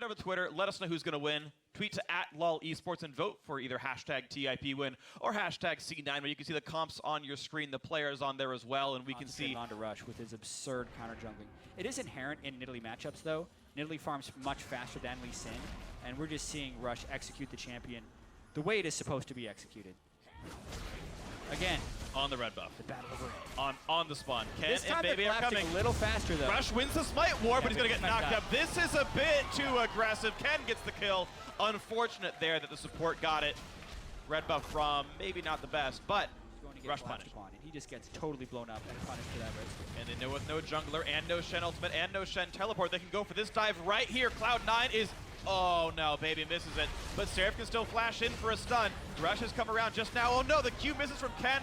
head over to Twitter, let us know who's going to win. Tweet to @lol esports and vote for either hashtag TIP win or hashtag C9, where you can see the comps on your screen, the players on there as well, and we can see onto Rush with his absurd counter jungling. It is inherent in Nidalee matchups though. Nidalee farms much faster than Lee Sin, and we're just seeing Rush execute the champion the way it is supposed to be executed. Again, on the red buff. the battle over On the spawn. Ken this time and Baby they're are coming. a little faster though. Rush wins the Smite War, but he's going to get knocked that. up. This is a bit too aggressive. Ken gets the kill. Unfortunate there that the support got it. Red buff from maybe not the best, but Going to get Rush punished. upon, and he just gets totally blown up and punished for that risk. And then with no jungler and no Shen ultimate and no Shen teleport, they can go for this dive right here. Cloud9 is, oh no, Baby misses it. But Seraph can still flash in for a stun. Rush has come around just now. Oh no, the Q misses from Ken.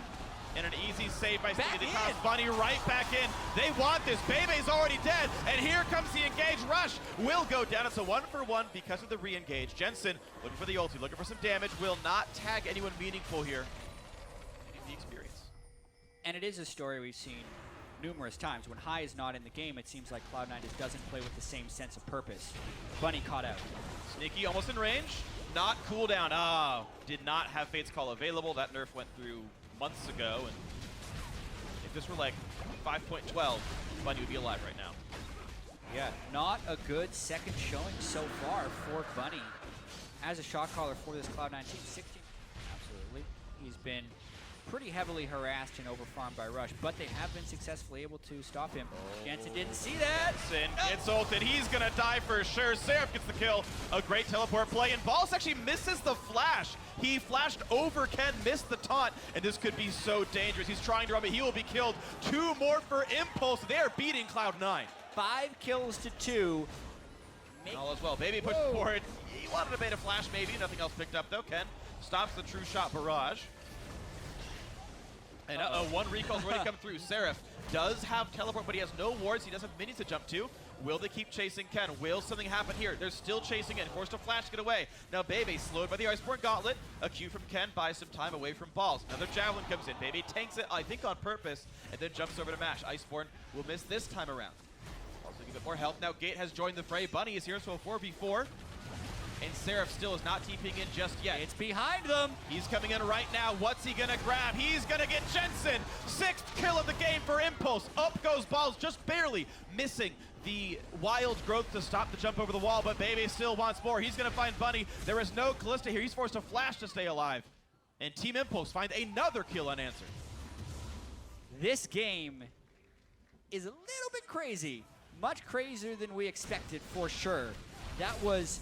And an easy save by Dignitas. Bunny right back in. They want this. Bebe's already dead. And here comes the engage. Rush will go down. It's a 1-for-1 because of the re-engage. Jensen looking for the ulti, looking for some damage. Will not tag anyone meaningful here. Getting the experience. And it is a story we've seen numerous times. When High is not in the game, it seems like Cloud9 just doesn't play with the same sense of purpose. Bunny caught out. Sneaky almost in range. Not cooldown. Oh, did not have Fate's Call available. That nerf went through months ago, and if this were like 5.12, Bunny would be alive right now. Yeah, not a good second showing so far for Bunny as a shot caller for this Cloud9 team. 16, absolutely. He's been pretty heavily harassed and overfarmed by Rush, but they have been successfully able to stop him. Jensen didn't see that. Jensen gets ulted. He's going to die for sure. Seraph gets the kill. A great teleport play, and Balls actually misses the flash. He flashed over Ken, missed the taunt, and this could be so dangerous. He's trying to run, but he will be killed. 2 more for Impulse. They're beating Cloud9. 5 kills to 2. All as well. Baby pushed forward. He wanted a beta flash, maybe. Nothing else picked up, though. Ken stops the true shot barrage. And one recall's already come through. Seraph does have teleport, but he has no wards. He does have minis to jump to. Will they keep chasing Ken? Will something happen here? They're still chasing it. Forced to flash to get away. Now Baby slowed by the Iceborne Gauntlet. A Q from Ken buys some time away from Balls. Another Javelin comes in. Baby tanks it, I think on purpose, and then jumps over to Mash. Iceborne will miss this time around. Also a bit more help. Now Gate has joined the fray. Bunny is here, so a 4v4. And Seraph still is not TPing in just yet. It's behind them. He's coming in right now. What's he gonna grab? He's gonna get Jensen. 6th kill of the game for Impulse. Up goes Balls, just barely missing the wild growth to stop the jump over the wall, but Baby still wants more. He's gonna find Bunny. There is no Callista here. He's forced to flash to stay alive. And Team Impulse find another kill unanswered. This game is a little bit crazy. Much crazier than we expected for sure. That was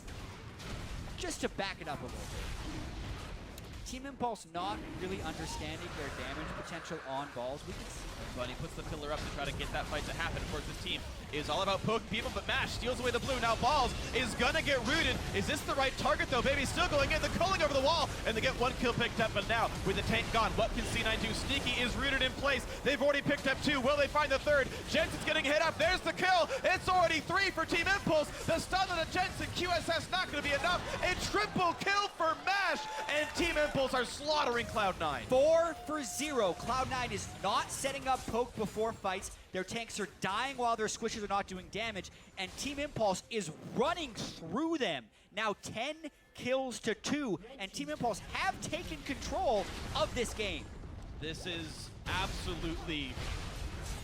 just to back it up a little bit. Team Impulse not really understanding their damage potential on Balls. We can see Bunny puts the pillar up to try to get that fight to happen. Of course, this team is all about poking people, but Mash steals away the blue. Now Balls is gonna get rooted. Is this the right target though? Baby's still going in, the culling over the wall, and they get 1 kill picked up, but now with the tank gone, what can C9 do? Sneaky is rooted in place. They've already picked up 2. Will they find the 3rd? Jensen's getting hit up. There's the kill. It's already 3 for Team Impulse. The stun of the Jensen QSS not gonna be enough. A triple kill for Mash, and Team Impulse are slaughtering Cloud9. 4 for 0. Cloud9 is not setting up poke before fights. Their tanks are dying while their squishes are not doing damage, and Team Impulse is running through them. Now 10 kills to 2, and Team Impulse have taken control of this game. This is absolutely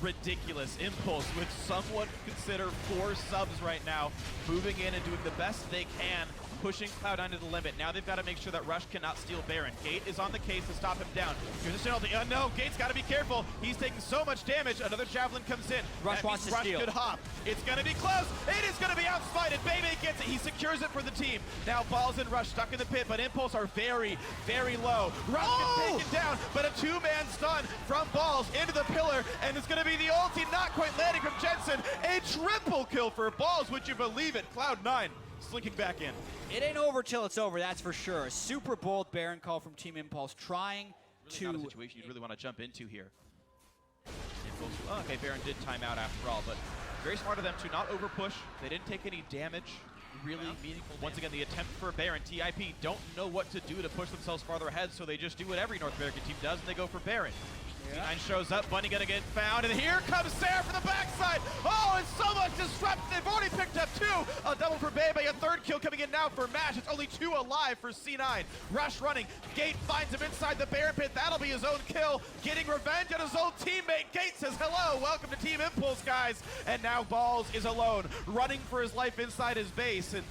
ridiculous. Impulse with somewhat consider 4 subs right now, moving in and doing the best they can, pushing Cloud9 to the limit. Now they've got to make sure that Rush cannot steal Baron. Gate is on the case to stop him down. Here's a penalty. No, Gate's got to be careful. He's taking so much damage. Another Javelin comes in. Rush wants to steal. Rush could hop. It's going to be close. It is going to be outsmited. Baby gets it. He secures it for the team. Now Balls and Rush stuck in the pit, but Impulse are very, very low. Rush can take it down, but a 2-man stun from Balls into the pillar, and it's going to be the ulti not quite landing from Jensen. A triple kill for Balls. Would you believe it? Cloud9 slinking back in. It ain't over till it's over, that's for sure. A super bold Baron call from Team Impulse, trying really not a situation you'd really want to jump into here. Okay, Baron did time out after all, but very smart of them to not over push. They didn't take any damage. Really meaningful. Once again, the attempt for Baron. TIP don't know what to do to push themselves farther ahead, so they just do what every North American team does, and they go for Baron. Yeah. C9 shows up, Bunny gonna get found, and here comes Sarah from the backside. Oh, and so much disruption. They've already picked up 2. A double for Bebe, a 3rd kill coming in now for Mash. It's only 2 alive for C9. Rush running. Gate finds him inside the bear pit. That'll be his own kill. Getting revenge on his old teammate. Gate says, hello, welcome to Team Impulse, guys. And now Balls is alone, running for his life inside his base. And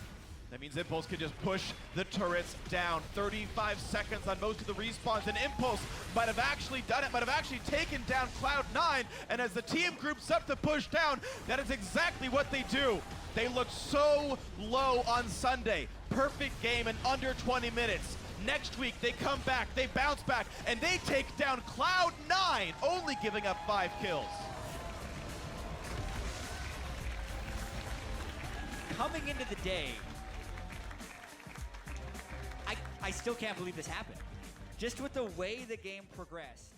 that means Impulse can just push the turrets down. 35 seconds on most of the respawns, and Impulse might have actually done it, might have actually taken down Cloud9, and as the team groups up to push down, that is exactly what they do. They look so low on Sunday. Perfect game in under 20 minutes. Next week, they come back, they bounce back, and they take down Cloud9, only giving up 5 kills. Coming into the day, I still can't believe this happened. Just with the way the game progressed.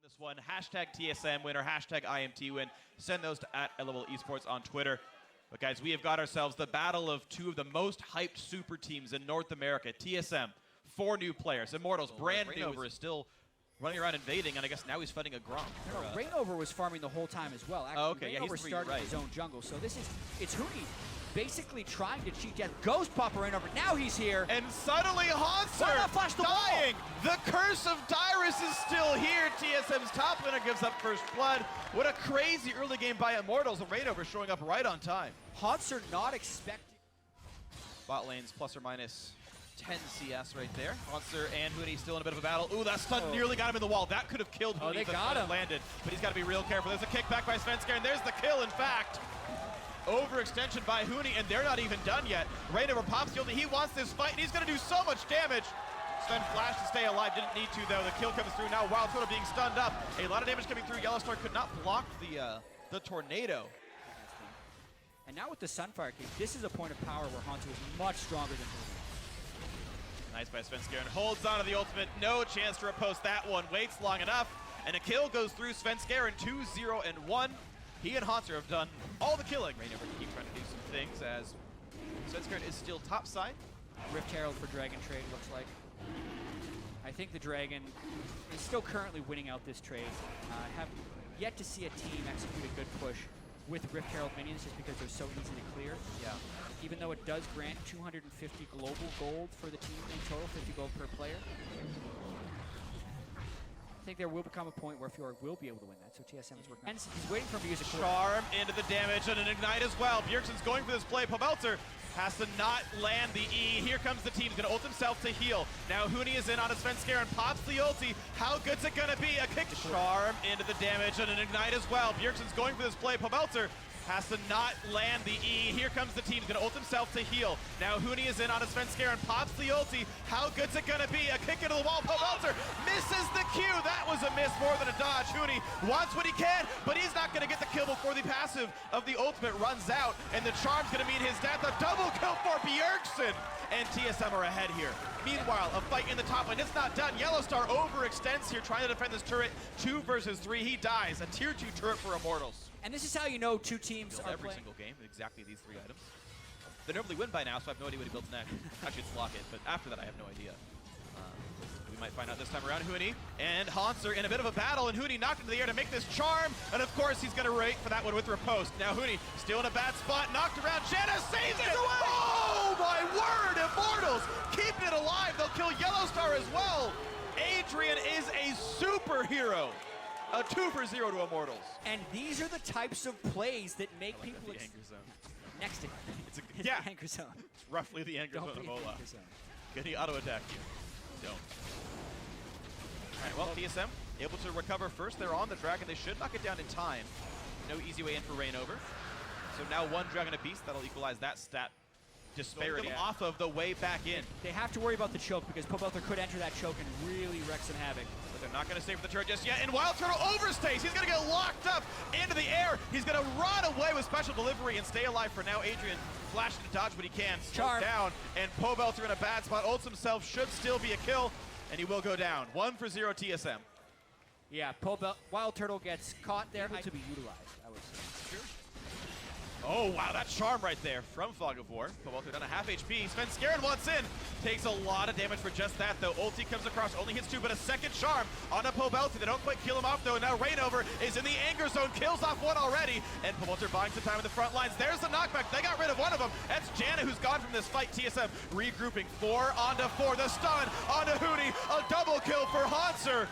This one, hashtag TSM win or hashtag IMT win. Send those to @LOL_esports on Twitter. But guys, we have got ourselves the battle of 2 of the most hyped super teams in North America. TSM, 4 new players. Immortals, brand new. Is still running around invading, and I guess now he's fighting a Grom. No, Rainover was farming the whole time as well. Actually, okay, yeah, Rainover he's started right. his own jungle. So it's Huni basically trying to cheat death. Ghost Popper Rainover. Now he's here. And suddenly Hanser dying. The curse of Dyrus is still here. TSM's top laner gives up first blood. What a crazy early game by Immortals, and Rainover showing up right on time. Hanser not expecting. Bot lanes plus or minus 10 CS right there. Hanser and Huni still in a bit of a battle. Ooh, that stun nearly got him in the wall. That could have killed Huni if the stun landed. But he's got to be real careful. There's a kickback by Svenskar, and there's the kill, in fact. Overextension by Huni, and they're not even done yet. Rainover pops the ulti. He wants this fight, and he's going to do so much damage. Sven flashed to stay alive. Didn't need to, though. The kill comes through now. Wild Turtle being stunned up. A lot of damage coming through. Yellowstar could not block the tornado. And now with the Sunfire kick, this is a point of power where Hanser is much stronger than Huni. Nice by Svenskar, and holds on to the ultimate. No chance to repost that one. Waits long enough, and a kill goes through Svenskar in 2-0-1. He and Hanser have done all the killing. Rainover can keep trying to do some things as Svenskar is still topside. Rift Herald for Dragon trade, looks like. I think the Dragon is still currently winning out this trade. Have yet to see a team execute a good push with Rift Herald minions just because they're so easy to clear. Yeah. Even though it does grant 250 global gold for the team in total, 50 gold per player. I think there will become a point where Fjord will be able to win that, so TSM is working on it. He's waiting for him to use a Charm into the damage and an ignite as well. Bjergsen's going for this play. Pobelter has to not land the E. Here comes the team. He's going to ult himself to heal. Now Huni is in on a Svenskar and pops the ulti. How good's it going to be? A kick. Charm into the damage and an ignite as well. Bjergsen's going for this play. Pobelter has to not land the E. Here comes the team. He's going to ult himself to heal. Now Huni is in on a Svenskar and pops the ulti. How good's it going to be? A kick into the wall. Pobelter misses the Q. That was a miss more than a dodge. Huni wants what he can, but he's not going to get the kill before the passive of the ultimate runs out, and the charm's going to meet his death. A double kill for Bjergsen, and TSM are ahead here. Meanwhile, a fight in the top lane. It's not done. Yellowstar overextends here, trying to defend this turret. 2 versus 3. He dies. A tier 2 turret for Immortals. And this is how you know 2 teams are every playing. single game, exactly these 3 items. They normally win by now, so I have no idea what he builds next. Actually, it's Locket, but after that, I have no idea. We might find out this time around. Huni and Hanser in a bit of a battle, and Huni knocked into the air to make this charm, and of course, he's going to wait for that one with riposte. Now Huni still in a bad spot, knocked around. Janna saves it! Oh, my word! Immortals keeping it alive. They'll kill Yellowstar as well. Adrian is a superhero. A 2 for 0 to Immortals. And these are the types of plays that make people the anger zone. next to It's the anger zone. It's roughly the anger Don't zone of be Ola. anger zone. Can he auto attack you? Don't. All right, well, TSM able to recover first. They're on the dragon. They should knock it down in time. No easy way in for Rainover. So now 1 dragon apiece. That'll equalize that stat disparity off of the way back in. They have to worry about the choke because Pobelter could enter that choke and really wreak some havoc. But they're not going to stay for the turret just yet. And Wild Turtle overstays. He's going to get locked up into the air. He's going to run away with special delivery and stay alive for now. Adrian flashing to dodge what he can. Slowed down. And Pobelter in a bad spot. Ults himself. Should still be a kill. And he will go down. 1 for 0 TSM. Yeah, Wild Turtle gets caught there. Able to be utilized, I would say. Sure. Oh, wow, that charm right there from Fog of War. Pobelter down to half HP. Sven Scared once in. Takes a lot of damage for just that, though. Ulti comes across, only hits 2, but a second charm on a Pobelter. They don't quite kill him off, though. Now Rainover is in the anger zone, kills off one already, and Pobelter buying some time in the front lines. There's the knockback. They got rid of one of them. That's Janna, who's gone from this fight. TSM regrouping 4 onto 4. The stun onto Hootie. A double kill for Hanser.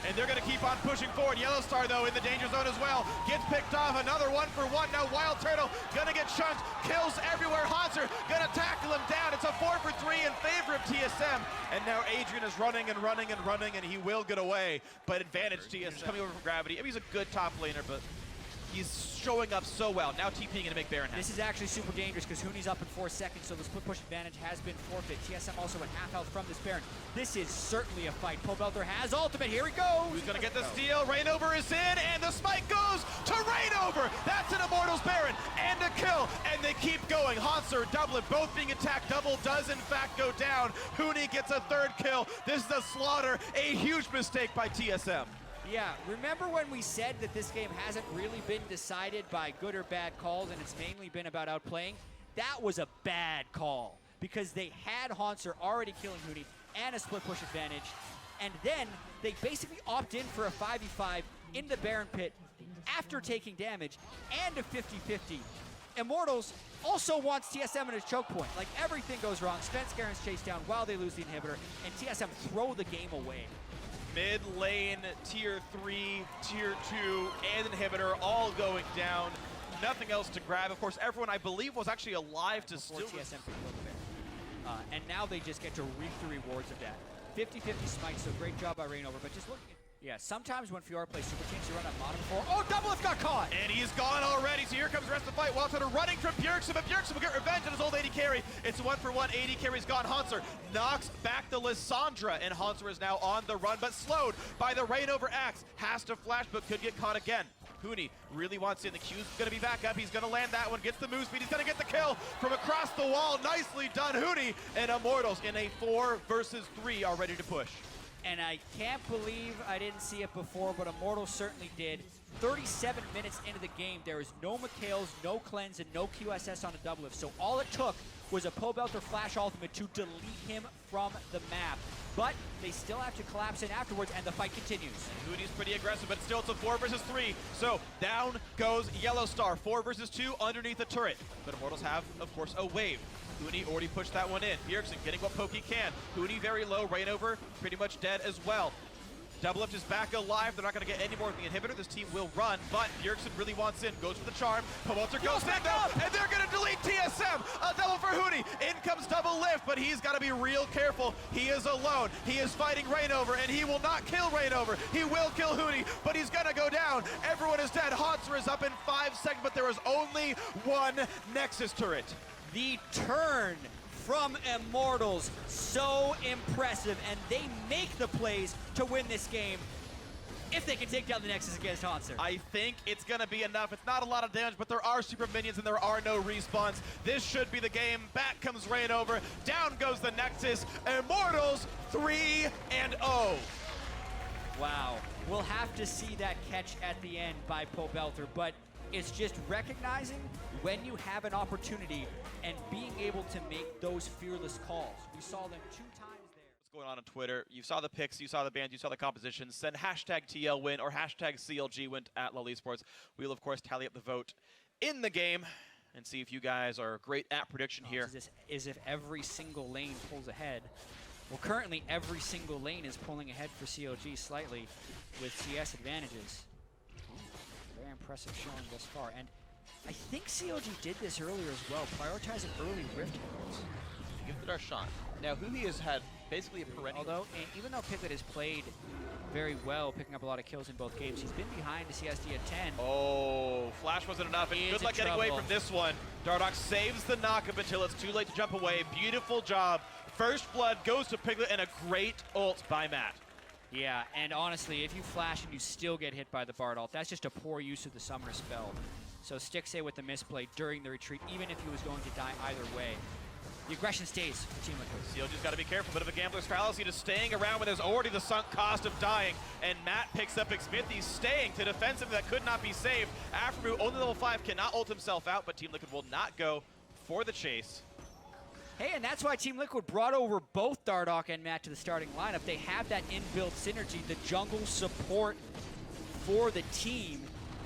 And they're going to keep on pushing forward. Yellowstar, though, in the danger zone as well. Gets picked off. Another 1-for-1. Now Wild Turtle going to get chunked. Kills everywhere. Hanser going to tackle him down. It's a 4-for-3 in favor of TSM. And now Adrian is running and running and running, and he will get away. But advantage TSM coming over from Gravity. I mean, he's a good top laner, but he's showing up so well. Now TPing to make Baron happen. This is actually super dangerous because Hooney's up in 4 seconds, so the split push advantage has been forfeit. TSM also at half health from this Baron. This is certainly a fight. Pobelter has ultimate. Here he goes. Who's going to get the steal? Rainover is in, and the smite goes to Rainover. That's an Immortals Baron and a kill, and they keep going. Hanser, Doublet, both being attacked. Double does in fact go down. Hooney gets a 3rd kill. This is a slaughter. A huge mistake by TSM. Yeah, remember when we said that this game hasn't really been decided by good or bad calls and it's mainly been about outplaying? That was a bad call because they had Hanser already killing Hooney and a split push advantage, and then they basically opt in for a 5v5 in the Baron pit after taking damage and a 50-50. Immortals also wants TSM in a choke point. Like, everything goes wrong. Sven Scaren's chased down while they lose the inhibitor, and TSM throw the game away. Mid lane, tier 3, tier 2, and inhibitor all going down. Nothing else to grab. Of course, everyone, I believe, was actually alive to Before still... TSM could kill the Baron. And now they just get to reap the rewards of that. 50-50 smite, so great job by Rainover. But just looking at... Yeah, sometimes when Fiora plays super teams, you run out bottom 4. Oh, Doublelift got caught! And he's gone already, so here comes the rest of the fight. Wildtutter running from Bjergsen, but Bjergsen will get revenge on his old AD carry. It's 1-for-1, AD carry's gone. Hanser knocks back the Lissandra, and Hanser is now on the run, but slowed by the Rainover axe. Has to flash, but could get caught again. Hooney really wants in. The Q's going to be back up. He's going to land that one. Gets the move speed. He's going to get the kill from across the wall. Nicely done, Hooney. And Immortals in a 4 versus 3 are ready to push. And I can't believe I didn't see it before, but Immortals certainly did. 37 minutes into the game, there is no McHale's, no cleanse, and no QSS on a double lift. So all it took was a Pobelter flash ultimate to delete him from the map. But they still have to collapse in afterwards, and the fight continues. And Hooney's pretty aggressive, but still it's a 4 versus 3. So down goes Yellowstar, 4 versus 2 underneath the turret. But Immortals have, of course, a wave. Hooney already pushed that one in. Bjergsen getting what poke he can. Hooney very low, Rainover pretty much dead as well. Doublelift is back alive. They're not going to get any more of the inhibitor. This team will run, but Bjergsen really wants in. Goes for the charm. Pobelter goes in though, and they're going to delete TSM. A double for Hooney. In comes Doublelift, but he's got to be real careful. He is alone. He is fighting Rainover, and he will not kill Rainover. He will kill Hooney, but he's going to go down. Everyone is dead. Hanser is up in 5 seconds, but there is only one Nexus turret. The turn from Immortals, so impressive, and they make the plays to win this game if they can take down the Nexus against Hanser. I think it's going to be enough. It's not a lot of damage, but there are super minions and there are no respawns. This should be the game. Back comes Rainover. Down goes the Nexus. Immortals 3-0. Wow. We'll have to see that catch at the end by Pobelter, but it's just recognizing when you have an opportunity and being able to make those fearless calls. We saw them 2 times there. What's going on Twitter? You saw the picks, you saw the bands, you saw the compositions. Send hashtag TL win or hashtag CLG win at LOL Esports. We'll, of course, tally up the vote in the game and see if you guys are great at prediction here. Is if every single lane pulls ahead. Well, currently every single lane is pulling ahead for CLG slightly with CS advantages. Very impressive showing thus far. And I think CLG did this earlier as well, prioritizing early Rift heroes. Give it our shot. Now, Hooney has had basically a perennial... Although, even though Piglet has played very well, picking up a lot of kills in both games, he's been behind the CSD at 10. Oh, flash wasn't enough, and good luck getting away from this one. Dardoch saves the knock-up until it's too late to jump away. Beautiful job. First blood goes to Piglet, and a great ult by Matt. Yeah, and honestly, if you flash and you still get hit by the Bard ult, that's just a poor use of the Summoner spell. So Stixxay with the misplay during the retreat, even if he was going to die either way. the aggression stays for Team Liquid. CLG's got to be careful. Bit of a gambler's fallacy, just staying around when there's already the sunk cost of dying. And Matt picks up Xmithie, staying to defensive that could not be saved. Aframu, only level 5, cannot ult himself out, but Team Liquid will not go for the chase. Hey, and that's why Team Liquid brought over both Dardoch and Matt to the starting lineup. They have that inbuilt synergy, the jungle support for the team.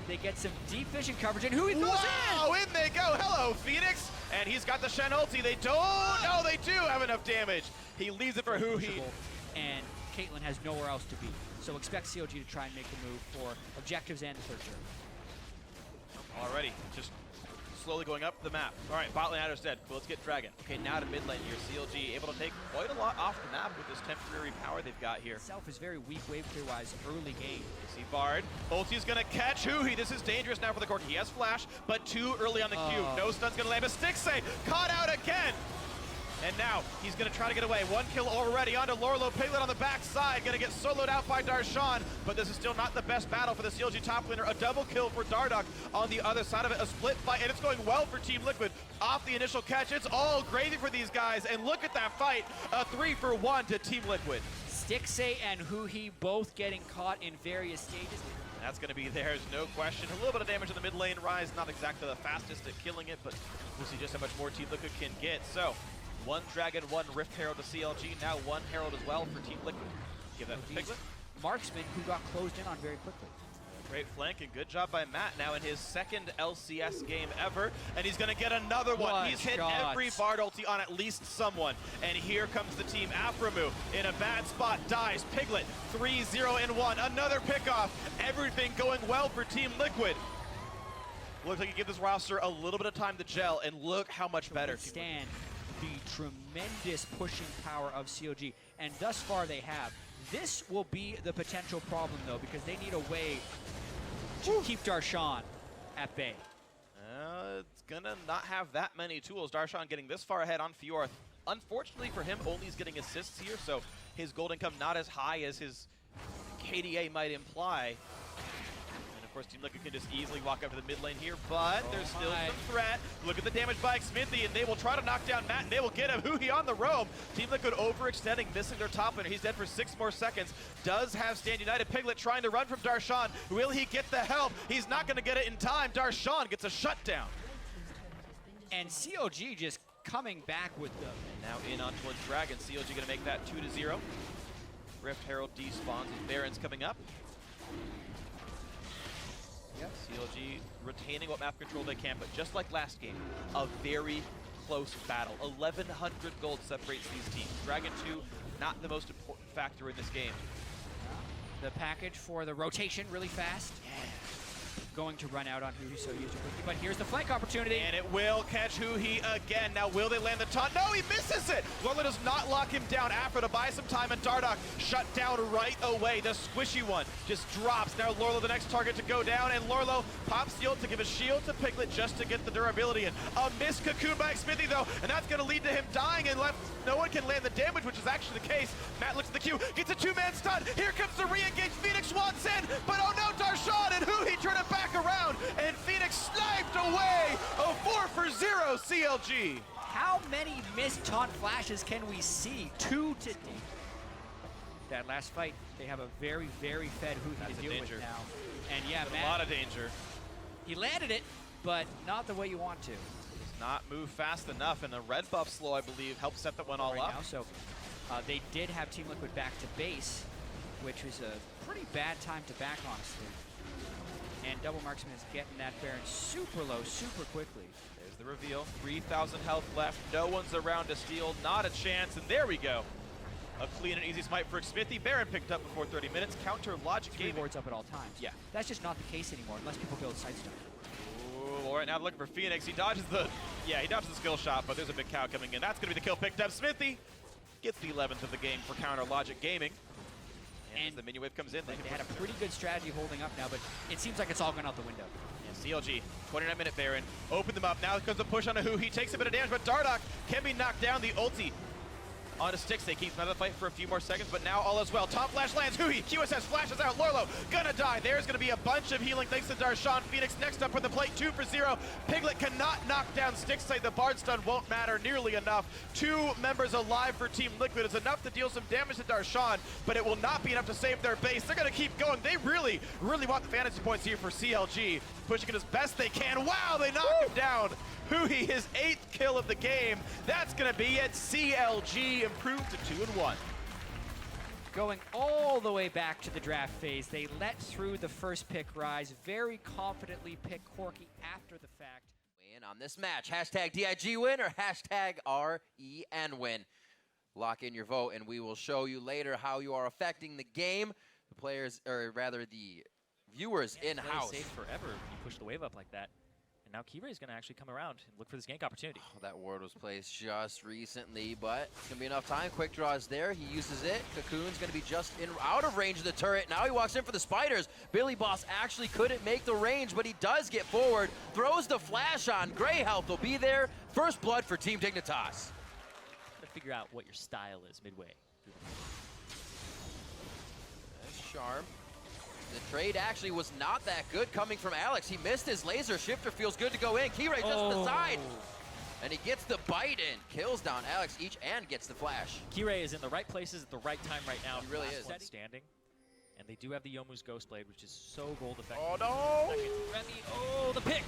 They get some deep vision coverage, and Hui throws in they go. Hello, Phoenix. And he's got the Shen ulti. They don't. No, they do have enough damage. He leaves it for Hui. And Caitlyn has nowhere else to be. So expect CLG to try and make the move for objectives and the third turret. Already, just slowly going up the map. All right, bot lane Adder's dead. Well, let's get Dragon. Okay, now to mid lane here. CLG able to take quite a lot off the map with this temporary power they've got here. Itself is very weak wave clear-wise early game. See Bard. Ulti's gonna catch Hui. This is dangerous now for the Corki. He has flash, but too early on the Q. No stun's gonna land, but Stixxay caught out again. And now he's gonna try to get away. One kill already onto Lorlo. Piglet on the backside, gonna get soloed out by Darshan, but this is still not the best battle for the CLG top laner. A double kill for Dardoch on the other side of it. A split fight, and it's going well for Team Liquid. Off the initial catch, it's all gravy for these guys, and look at that fight. A 3-for-1 to Team Liquid. Stixxay and Hui both getting caught in various stages. That's gonna be theirs, no question. A little bit of damage in the mid lane. Rise not exactly the fastest at killing it, but we'll see just how much more Team Liquid can get. So, one Dragon, one Rift Herald to CLG, now one Herald as well for Team Liquid. Give that to Piglet. Marksman, who got closed in on very quickly. Great flank and good job by Matt now in his second LCS game ever. And he's gonna get another one. He's hit every Bard ulti on at least someone. And here comes the team. Aframu in a bad spot, dies. Piglet, 3-0-1, another pickoff. Everything going well for Team Liquid. Looks like you give this roster a little bit of time to gel, and look how much better. Stand the tremendous pushing power of CLG, and thus far they have. This will be the potential problem though, because they need a way to keep Darshan at bay. It's gonna not have that many tools. Darshan getting this far ahead on Fjorth. Unfortunately for him, only is getting assists here, so his gold income not as high as his KDA might imply. Of course, Team Liquid can just easily walk up to the mid lane here, but there's still some threat. Look at the damage by Xmithie, and they will try to knock down Matt, and they will get him. Hui on the roam. Team Liquid overextending, missing their top laner. He's dead for 6 more seconds. Does have Stand United. Piglet trying to run from Darshan. Will he get the help? He's not going to get it in time. Darshan gets a shutdown. And CLG just coming back with them. And now in on towards Dragon. CLG going to make that 2-0. Rift Herald despawns as Baron's coming up. Yep. CLG retaining what map control they can, but just like last game, a very close battle. 1,100 gold separates these teams. Dragon 2, not the most important factor in this game. The package for the rotation really fast. Yeah. Going to run out on Hui, so use it quickly. But here's the flank opportunity. And it will catch Hui again. Now, will they land the taunt? No, he misses it! Lorlo does not lock him down after to buy some time, and Dardoch shut down right away. The squishy one just drops. Now, Lorlo the next target to go down, and Lorlo pops the ult to give a shield to Piglet just to get the durability in. A missed cocoon by Xmithie, though, and that's going to lead to him dying, and no one can land the damage, which is actually the case. Matt looks at the Q, gets a 2-man stun. Here comes the re-engage. Phoenix wants in, but oh no, Darshan and Hui turn it back around, and Phoenix sniped away. A 4-for-0 CLG. How many missed taunt flashes can we see? 2 to date. That last fight, they have a very, very fed Hui to deal with now. And yeah, Matt, a lot of danger. He landed it, but not the way you want to. Does not move fast enough, and the red buff slow, I believe, helped set that one all up. Now, so they did have Team Liquid back to base, which was a pretty bad time to back, honestly. And Double Marksman is getting that Baron super low, super quickly. There's the reveal. 3,000 health left. No one's around to steal. Not a chance. And there we go. A clean and easy smite for Xmithie. Baron picked up before 30 minutes. Counter logic game. Wards up at all times. Yeah. That's just not the case anymore unless people build side stuff. Ooh, all right, now looking for Phoenix. He dodges the skill shot, but there's a big cow coming in. That's going to be the kill picked up. Xmithie gets the 11th of the game for Counter logic gaming. And as the minion wave comes in, they had a pretty good strategy holding up now, but it seems like it's all gone out the window. Yeah, CLG, 29-minute Baron, open them up. Now comes the push on a Hui. He takes a bit of damage, but Dardoch can be knocked down. The ulti onto Sticks. They keep another fight for a few more seconds, but now all is well. Top flash lands. Hui, QSS flashes out. Lorlo gonna die. There's gonna be a bunch of healing thanks to Darshan. Phoenix next up for the plate, 2 for 0. Piglet cannot knock down Sticks. The Bard stun won't matter nearly enough. 2 members alive for Team Liquid is enough to deal some damage to Darshan, but it will not be enough to save their base. They're gonna keep going. They really want the fantasy points here for CLG, pushing it as best they can. Wow, they knock him down. Hui, his 8th kill of the game. That's gonna be it. CLG improved to 2-1. Going all the way back to the draft phase, they let through the first pick rise, very confidently pick Corki after the fact. Win on this match. Hashtag DIG win or hashtag REN win. Lock in your vote and we will show you later how you are affecting the game. The players, or rather the viewers in-house. Safe forever when you push the wave up like that. And now Kirei is going to actually come around and look for this gank opportunity. Oh, that ward was placed just recently, but it's going to be enough time. Quick draw is there. He uses it. Cocoon's going to be just out of range of the turret. Now he walks in for the spiders. Billy Boss actually couldn't make the range, but he does get forward. Throws the flash on. Gray Health will be there. First blood for Team Dignitas. Got to figure out what your style is midway. Nice charm. The trade actually was not that good coming from Alex. He missed his laser. Shifter feels good to go in. Kirei just to the side. And he gets the bite in. Kills down Alex each and gets the flash. Kirei is in the right places at the right time right now. He really is. Standing. And they do have the Yomu's Ghost Blade, which is so gold effective. Oh no! Remy, oh, the pick!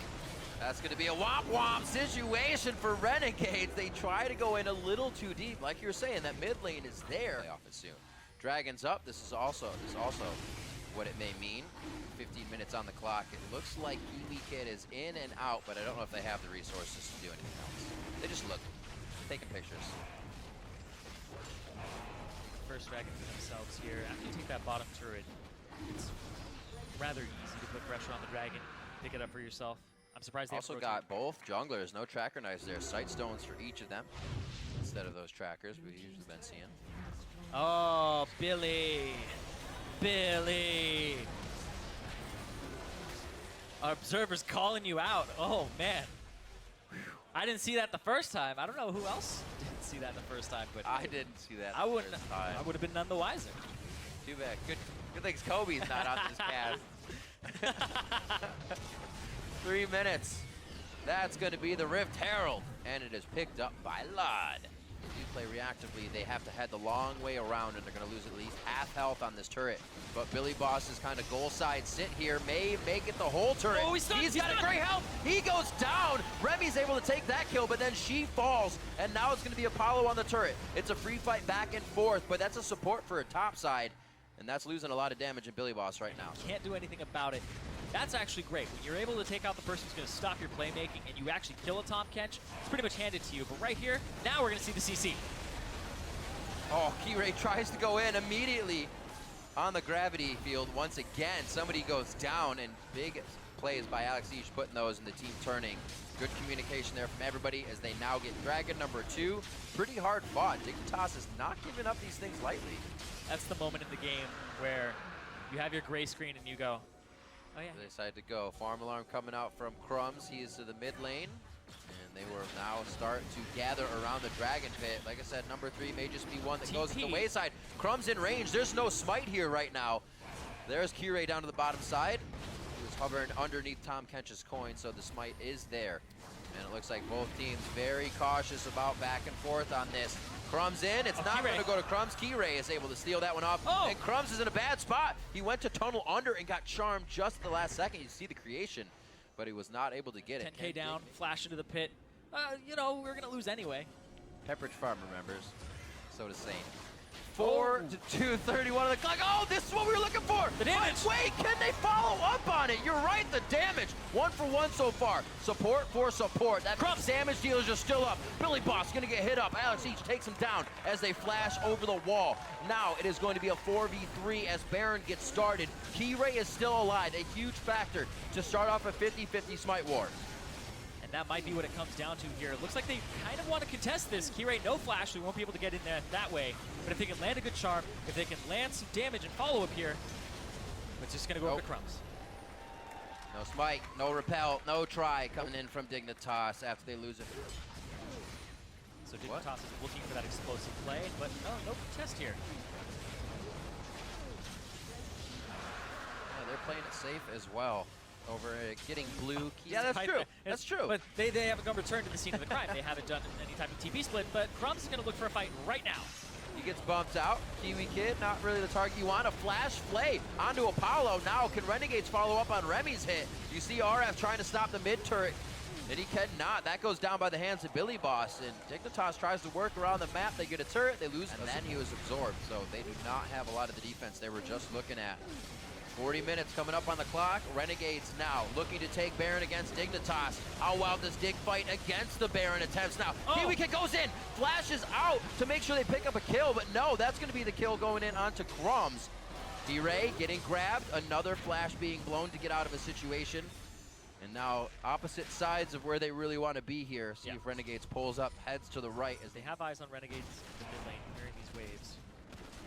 That's going to be a womp-womp situation for Renegades. They try to go in a little too deep. Like you were saying, that mid lane is there. Play off it soon. Dragon's up. This is also what it may mean. 15 minutes on the clock. It looks like Kiwi Kid is in and out, but I don't know if they have the resources to do anything else. They just look, taking pictures. First dragon for themselves here. After you take that bottom turret, it's rather easy to put pressure on the dragon, pick it up for yourself. I'm surprised they also got both junglers, no tracker knives there. Sight stones for each of them instead of those trackers we've usually been seeing. Oh, Billy. Billy. Our observer's calling you out. Oh, man. I didn't see that the first time. I don't know who else didn't see that the first time, but I didn't see that. I wouldn't. I would have been none the wiser. Too bad. Good thing Kobe's not on this cast. 3 minutes. That's going to be the Rift Herald, and it is picked up by Lod. If you play reactively, they have to head the long way around, and they're going to lose at least half health on this turret. But Billy Boss's kind of goal side sit here may make it the whole turret. Oh, he's got a great health. He goes down. Remy's able to take that kill, but then she falls, and now it's going to be Apollo on the turret. It's a free fight back and forth, but that's a support for a top side, and that's losing a lot of damage in Billy Boss right now. Can't do anything about it. That's actually great. When you're able to take out the person who's going to stop your playmaking and you actually kill a Tom Kench, it's pretty much handed to you. But right here, now we're going to see the CC. Oh, Kirei tries to go in immediately on the gravity field once again. Somebody goes down, and big plays by Alex Each putting those in the team turning. Good communication there from everybody as they now get Dragon number 2. Pretty hard fought. Dignitas is not giving up these things lightly. That's the moment in the game where you have your gray screen and you go, oh yeah. They decide to go. Farm alarm coming out from Crumbs. He is to the mid lane. And they will now start to gather around the Dragon Pit. Like I said, number 3 may just be one that goes to the wayside. Crumbs in range. There's no smite here right now. There's Kirei down to the bottom side. He was hovering underneath Tom Kench's coin, so the smite is there. And it looks like both teams very cautious about back and forth on this. Crumbs in. It's not going to go to Crumbs. Kirei is able to steal that one off. And Crumbs is in a bad spot. He went to tunnel under and got charmed just at the last second. You see the creation, but he was not able to get it. 10K down, flash into the pit. You know, we're going to lose anyway. Pepperidge Farm remembers. So does Saint. 4 to 2:31 on the clock. Oh, this is what we were looking for. The damage. But wait, can they follow up on it? You're right, the damage. 1 for 1 so far. Support for support. That damage dealers are still up. Billy Boss going to get hit up. Alex Each takes him down as they flash over the wall. Now it is going to be a 4v3 as Baron gets started. Kirei is still alive, a huge factor to start off a 50-50 smite war. And that might be what it comes down to here. It looks like they kind of want to contest this. Kirei, no flash, so we won't be able to get in there that way. But if they can land a good charm, if they can land some damage and follow up here, it's just going to go over to Crumbs. No smite, no repel, no try coming in from Dignitas after they lose it. So What? Dignitas is looking for that explosive play, but no contest here. Yeah, they're playing it safe as well. Over getting blue. Yeah, that's true. That's true. But they haven't gone returned to the scene of the crime. They haven't done any type of TP split, but Crumbs is going to look for a fight right now. He gets bumped out. Kiwi Kid, not really the target you want. A flash play onto Apollo. Now, can Renegades follow up on Remy's hit? You see RF trying to stop the mid turret, and he cannot. That goes down by the hands of Billy Boss, and Dignitas tries to work around the map. They get a turret, they lose, and then he was absorbed. So they do not have a lot of the defense they were just looking at. 40 minutes coming up on the clock. Renegades now looking to take Baron against Dignitas. How wild does Dig fight against the Baron attempts now? Kiwi Kid goes in, flashes out to make sure they pick up a kill, but no, that's going to be the kill going in onto Crumbs. D-Ray getting grabbed, another flash being blown to get out of a situation. And now opposite sides of where they really want to be here. See if Renegades pulls up, heads to the right as They have eyes on Renegades in the mid lane during these waves.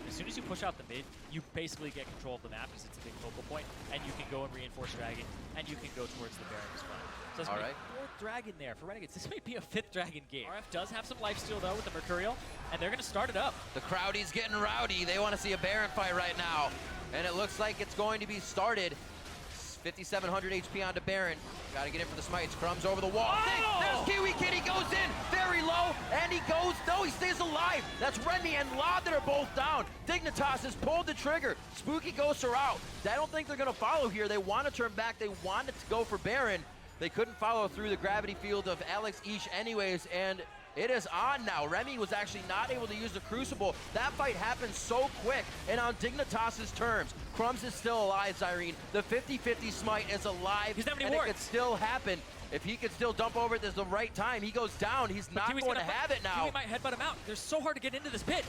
As soon as you push out the mid, you basically get control of the map because it's a big focal point, and you can go and reinforce Dragon, and you can go towards the Baron as well. So that's my fourth Dragon there for Renegades. This might be a fifth Dragon game. RF does have some lifesteal though with the Mercurial, and they're going to start it up. the crowdy's getting rowdy. They want to see a Baron fight right now. And it looks like it's going to be started. 5,700 HP onto Baron. Got to get in for the smites. Crumbs over the wall. There's Kiwi Kid. He goes in very low, and he goes. No, he stays alive. That's Remy and Lod that are both down. Dignitas has pulled the trigger. Spooky Ghosts are out. I don't think they're going to follow here. They want to turn back. They wanted to go for Baron. They couldn't follow through the gravity field of Alex Ish anyways, and it is on now. Remy was actually not able to use the Crucible. That fight happened so quick and on Dignitas' terms. Crumbs is still alive, Zyrene. The 50-50 smite is alive, He's not many and wards. it could still happen. If he could still dump over it at the right time, he goes down. He's not going to have it now. Kiwi might headbutt him out. They're so hard to get into this pit.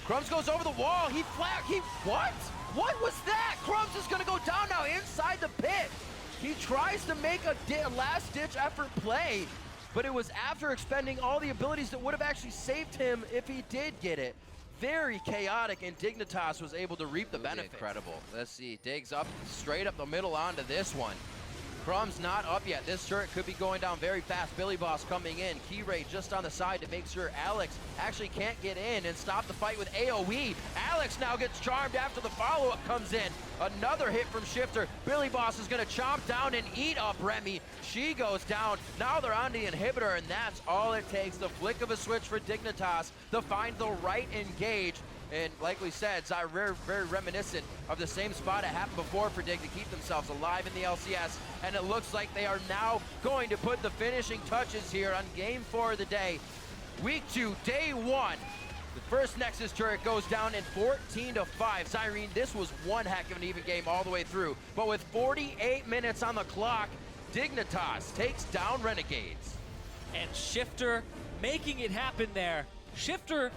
Crumbs goes over the wall. What? What was that? Crumbs is going to go down now inside the pit. He tries to make a last-ditch effort play, but it was after expending all the abilities that would have actually saved him if he did get it. Very chaotic, and Dignitas was able to reap the benefit. Incredible. Let's see. Digs up straight up the middle onto this one. Crumbs not up yet. This turret could be going down very fast. Billy Boss coming in. Keyray just on the side to make sure Alex actually can't get in and stop the fight with AoE. Alex now gets charmed after the follow-up comes in. Another hit from Shifter. Billy Boss is going to chomp down and eat up Remy. She goes down. Now they're on the inhibitor, and that's all it takes. The flick of a switch for Dignitas to find the right engage. And like we said, Zyre very reminiscent of the same spot it happened before for Dig to keep themselves alive in the LCS. And it looks like they are now going to put the finishing touches here on Game 4 of the day. Week 2, Day 1. The first Nexus turret goes down in 14-5. Zyrene, this was one heck of an even game all the way through. But with 48 minutes on the clock, Dignitas takes down Renegades. And Shifter making it happen there. Shifter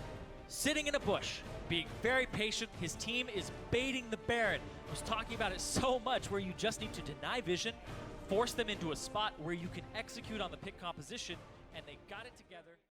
sitting in a bush, being very patient. His team is baiting the Baron. I was talking about it so much where you just need to deny vision, force them into a spot where you can execute on the pick composition, and they got it together.